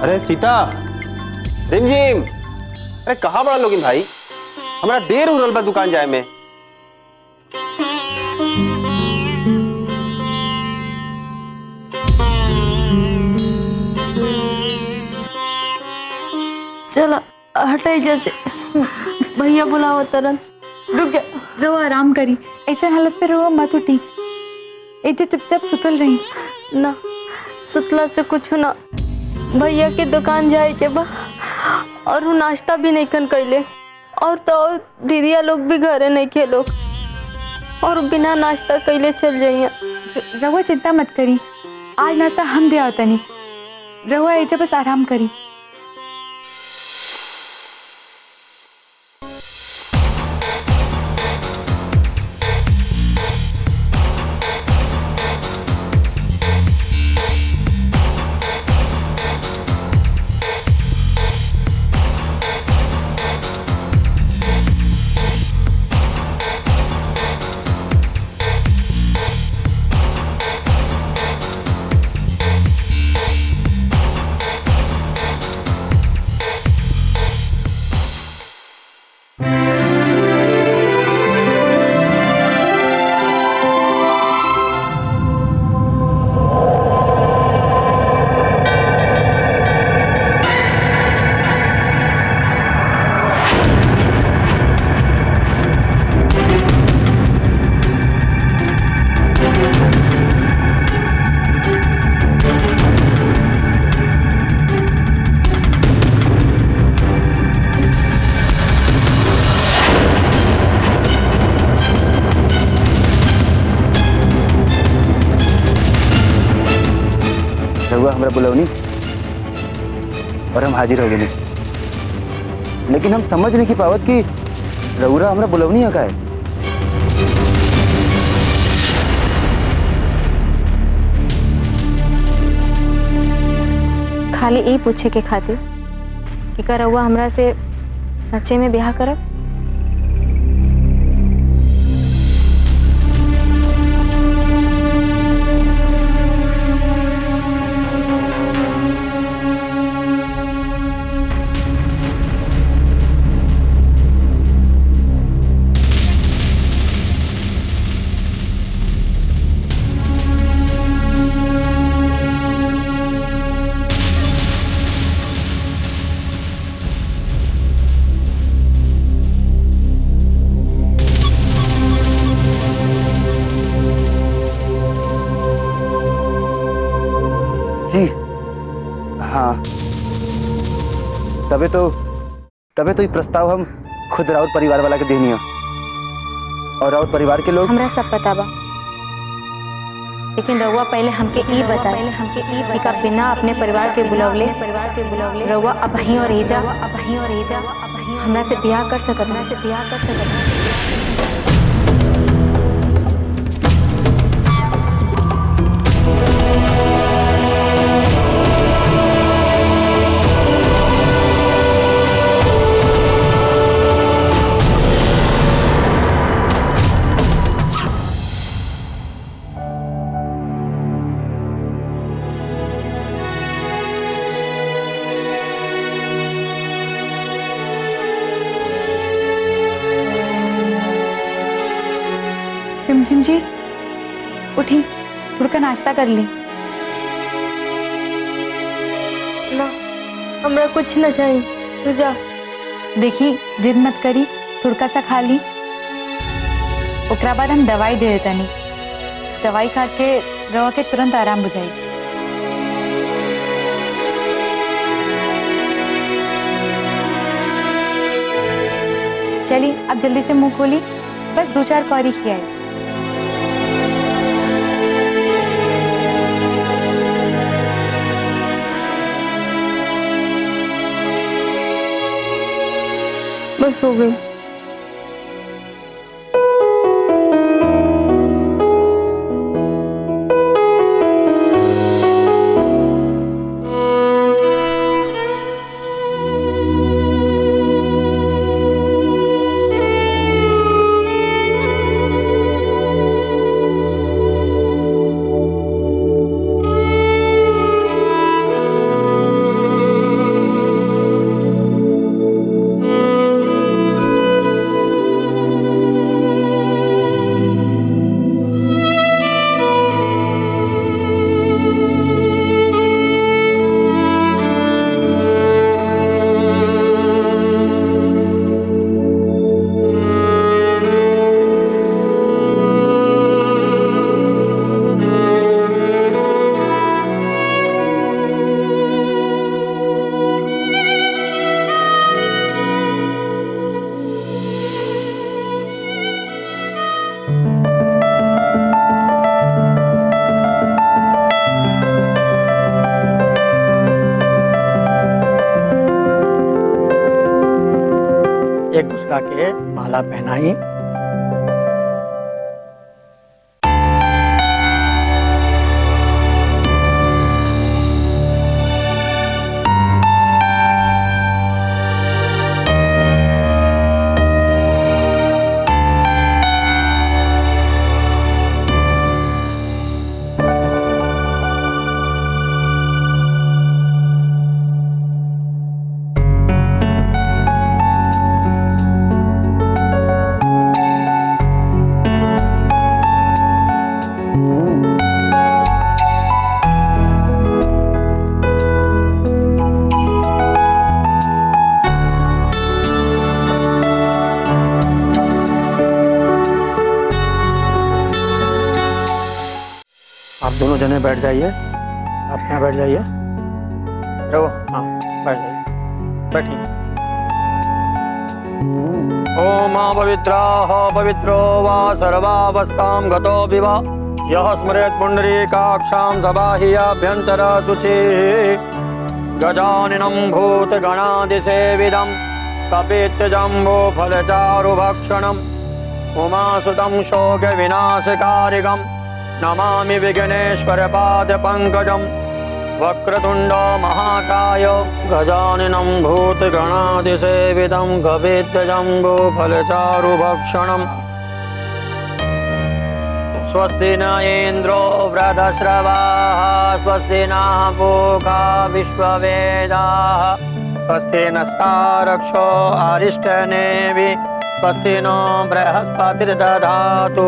अरे सीता, रिमझिम, अरे कहाँ बड़ा लोगिन भाई, हमारा देर हो रहा बा दुकान जाए में। चलो हटे जैसे भैया बुलाओ तरन। रुक जा, रहो आराम करी। ऐसे हालत पे रहो मत उठी। ऐसे चुपचाप सुतल रही ना सुतला से कुछ ना, भैया के दुकान जाए के बा और वो नाश्ता भी नहीं कन कैले, और तो और दीदिया लोग भी घरे नहीं के लोग, और बिना नाश्ता कैले चल जाइए। रहुआ चिंता मत करी, आज नाश्ता हम दिया होता नहीं। रहुआ ऐसे बस आराम करी। हमरा बुलवनी और हम हाजिर हो गए, लेकिन हम समझ नहीं की पावत कि रउरा हमरा बुलवनी है का है। खाली ई पूछे के खातिर कि का रउआ हमरा से सच्चे में ब्याह करब। जी हाँ, तबे तो ये प्रस्ताव हम खुद राउत परिवार वाला के देनी है, और राउत परिवार के लोग हमरा सब पता बा, लेकिन रउआ पहले हमके ई बता कि का बिना अपने परिवार के बुलवले रउआ अबही और एजा हमरा से ब्याह कर सकत। रिमझिम जी उठी, थोड़ा का नाश्ता कर ली। ना हमरा कुछ ना चाहिए, तू जा। देखी जिद मत करी, थोड़ा सा खा ली, ओकरा बाद हम दवाई दे देता नहीं। दवाई खा के रवा के तुरंत आराम बुझाई। चलिए अब जल्दी से मुंह खोली, बस 2-4 कौरी खियाए। बस हो गई। एक दूसरा के माला पहनाई। आप दोनों जने बैठ जाइए, आप यहाँ बैठ जाइए। रहो, हाँ बैठ जाइए, बैठिए। ओम पवित्रो वा सर्वावस्थां गतो विवा यः स्मरेत् पुण्डरीकाक्षां सबाह्याभ्यन्तरा शुचिः गजाननं भूतगणादिसेविदं कपित्थजम्बो फलचारुभक्षणम् उमासुतं शोकविनाशकारिकम् नमामि विघ्नेश्वरपादपङ्कजं वक्रतुण्डो महाकाय गजाननं भूतगणादिसेवितं कपित्थजम्बो फलचारुभक्षणम् स्वस्ति न इन्द्रो वृद्धश्रवाः स्वस्ति नः पूषा विश्ववेदाः स्वस्ति नस्तारक्षो अरिष्टनेमिः स्वस्ति नो बृहस्पतिर्दधातु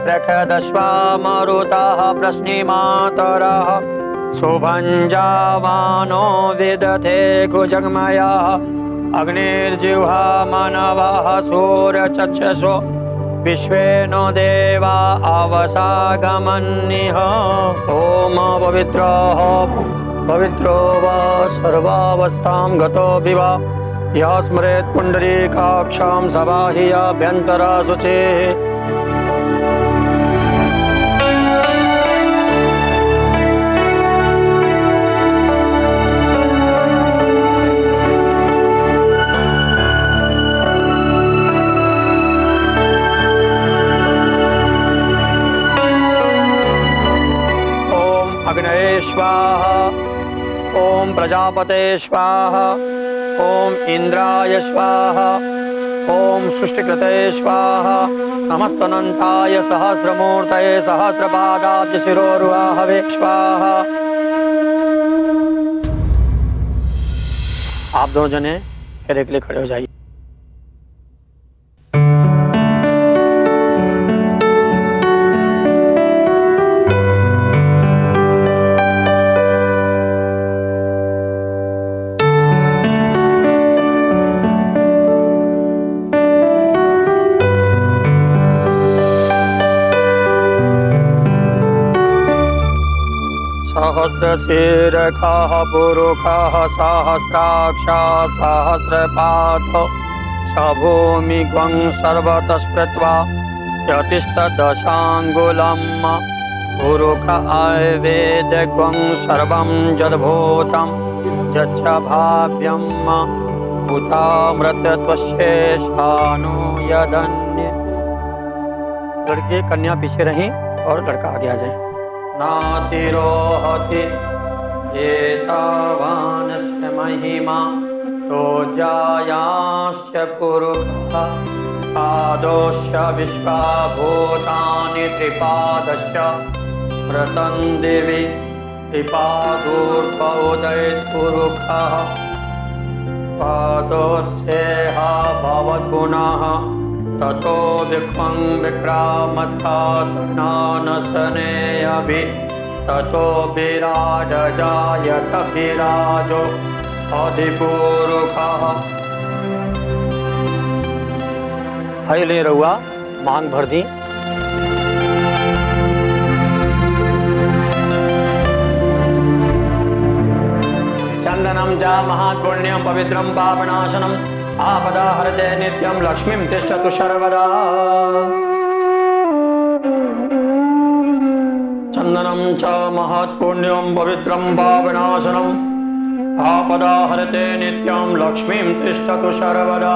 प्रखदश्वा मरुतः प्रश्निमातरः शुभञ्जावानो विदधे कुजग्मयः अग्निर्जिह्वा मानवः सूर्यचक्षुषो विश्वे नो देवा अवसागमन्निः ओम पवित्रो वा सर्वावस्थां गतो विवा यः स्मरेत् पुण्डरीकाक्षां सबाह्याभ्यन्तरा शुचिः अग्नये स्वाहा ओम प्रजापते स्वाहा ओम इंद्राय स्वाहा ओम सृष्टिकृते स्वाहा नमस्तनन्ताय सहस्रमूर्तये सहस्रपादाब्ज शिरोरुवाहवे स्वाहा। आप दोनों जने फेरे के लिए खड़े हो जाइए। सहस्रशीर्षः पुरुषः सहस्राक्षः सहस्रपादौ सभूमिग्वं सर्वतस्कृत्वा यतिष्ठदशाङ्गुलं पुरुष आयुर्वेदग्वं सर्वं यद्भूतं यच्च भाव्यं उतामृतत्वशेषानु यदन्य। लड़के कन्या पीछे रहीं और लड़का आगे आ जाए। नातिरोहति एतावानस्य महिमा तो जायास्य पुरुषः पादोश्च विश्वभूतानि त्रिपादश्च व्रतं दिवि त्रिपादोर्बोधयत् पुरुषः पादोश्चेह भवद्गुणः ततो विक्वं विक्रामशासनानशने अभि ततो विराजजायत विराजो अधिपुरुषः। हईले रउआ मांग भर दी। चंदनम च महात्पुण्यम पवित्रम पापनाशनम आपदा हरते नित्यं लक्ष्मीं तिष्ठतु सर्वदा। चंदनं च महत्पुण्यं पवित्रं पापनाशनं आपदा हरते नित्यं लक्ष्मीं तिष्ठतु सर्वदा।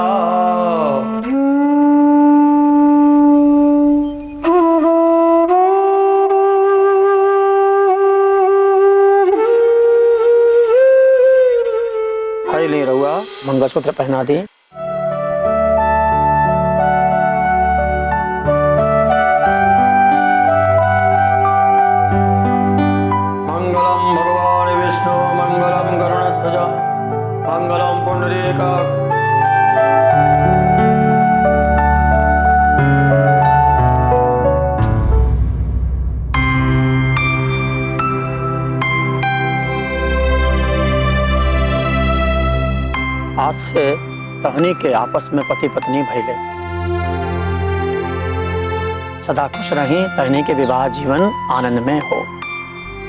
हाय ले रहुआ मंगलसूत्र पहना दी। मंगलम भगवान विष्णु मंगलम गरुड़ध्वज मंगलम पुंडरीकाक्ष। आज से तहनी के आपस में पति पत्नी भइले। सदा खुश रही, तहनी के विवाह जीवन आनंदमय हो।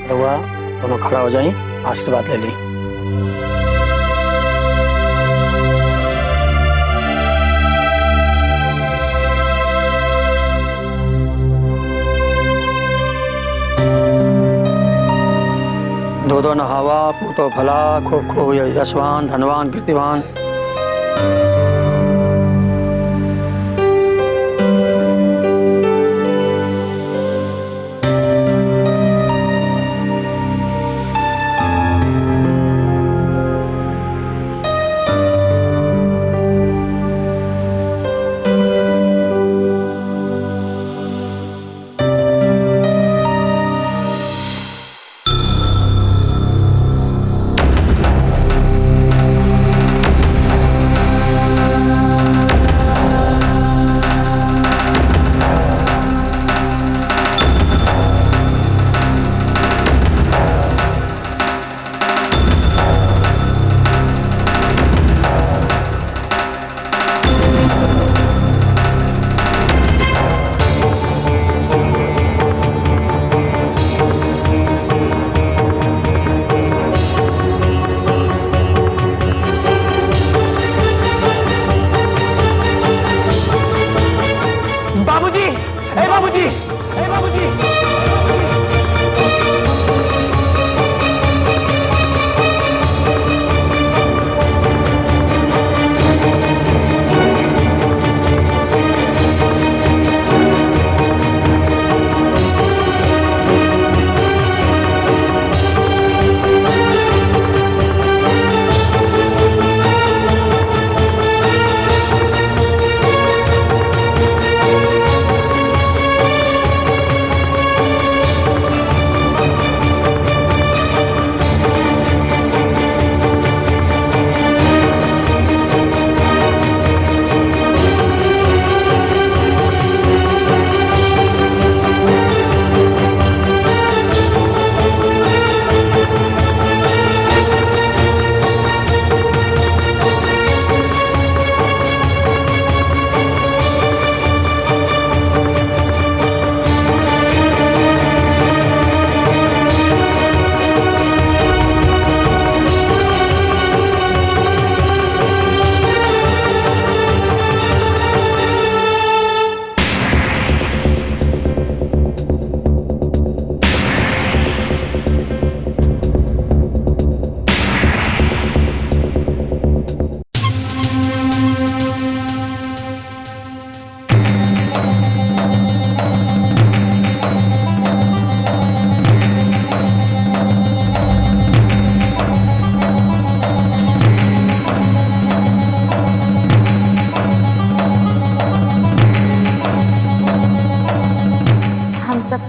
रहुआ दोनों खड़ा हो जाएं, आशीर्वाद ले ली। दो दो नहावा पूतो भला, खूब खूब यशवान धनवान कीर्तिवान।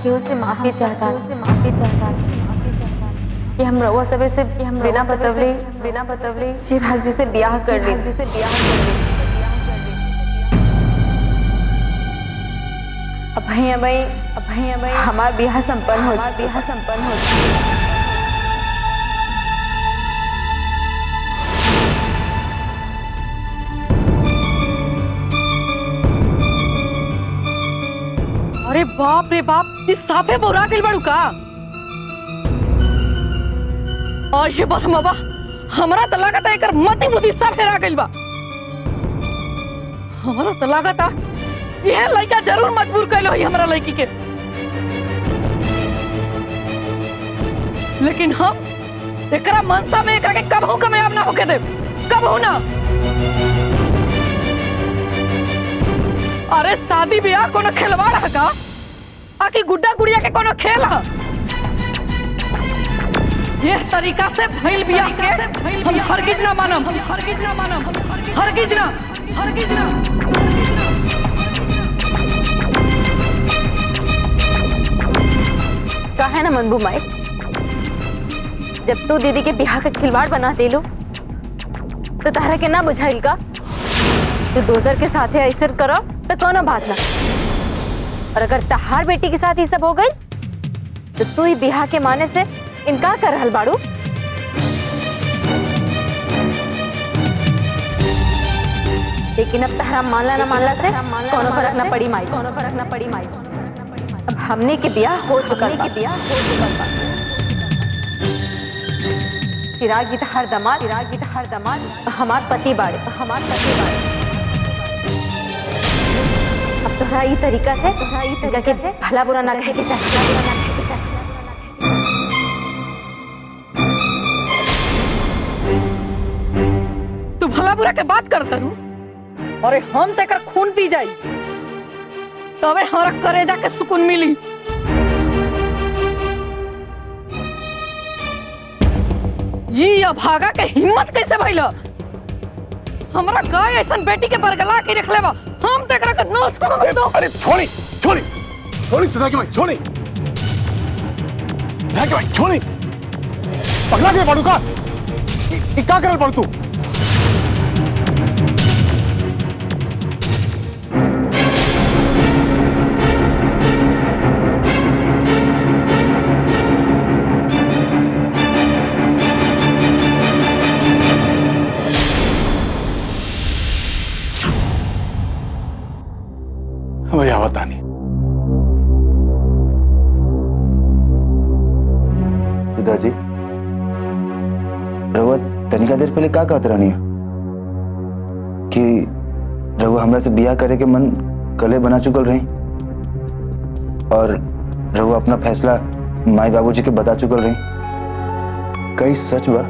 केहू से माफी चाहता कि हम रउआ सबे से बिना बतवले चिराग जी से ब्याह कर ली। अभय हमार ब्याह संपन्न हो। अरे बाप रे बाप, इस साफे बोरा गइल बाड़ू का? और ये बरमवा हमरा त लागता एकर मति बुद्धि सब हेरा गइल बा। हमरा त लागता यह लड़का जरूर मजबूर कैलो ही हमरा लड़की के। लेकिन हम एकरा मनसा में एकरा के कबहू कामयाब ना होके दे, कबहू ना। अरे शादी ब्याह कोनो खिलवाड़ है का? आकि गुड्डा गुड़िया के कोनो खेल है? ये तरीका से भइल बियाह के हम हरगिज ना मानम, हरगिज ना मानम, हरगिज ना, हरगिज ना। कहा है ना मनबू माई, जब तू दीदी के बिहार का खिलवाड़ बना दे लो तो तारा के ना बुझाइल का तू दोसर के साथे ऐसा करो तो कोनो बात ना। और अगर तहार बेटी के साथ ये सब हो गई तो तू ही बिहार के माने से इनकार कर रहल बाड़ू। लेकिन अब तहरा मानला ना मानला से कोनो फर्क ना पड़ी माई, कोनो फर्क ना पड़ी माई। अब हमने के ब्याह हो चुका है, के ब्याह हो चुका है। चिराग जी हर दमाद, चिराग जी हर दमाद हमार पति बाड़े, हमार पति बाड़े। अब तोहरा ई तरीका से भला बुरा ना कहे के चाहिए। तू भला बुरा के बात करता रू? अरे हम तेकर खून पी जाई तबे हमारा करेजा के सुकून मिली। ये अभागा के हिम्मत कैसे भइला? हमरा गाय ऐसन बेटी के बरगला के रख लेबा, हम तेकरा के न छोड़ दो। अरे छोड़ी छोड़ी छोड़ी सुधा के भाई, छोड़ी सुधा के भाई, छोड़ी पगला के पड़ू का? क्या करल पड़ तू? वही आवत आनी। सुधा जी, रहुआ तनिका देर पहले का कहत रहनी कि रहुआ हमरा से बियाह करे के मन कले बना चुकल रही और रहुआ अपना फैसला माई बाबूजी के बता चुकल रही। कई सच बा?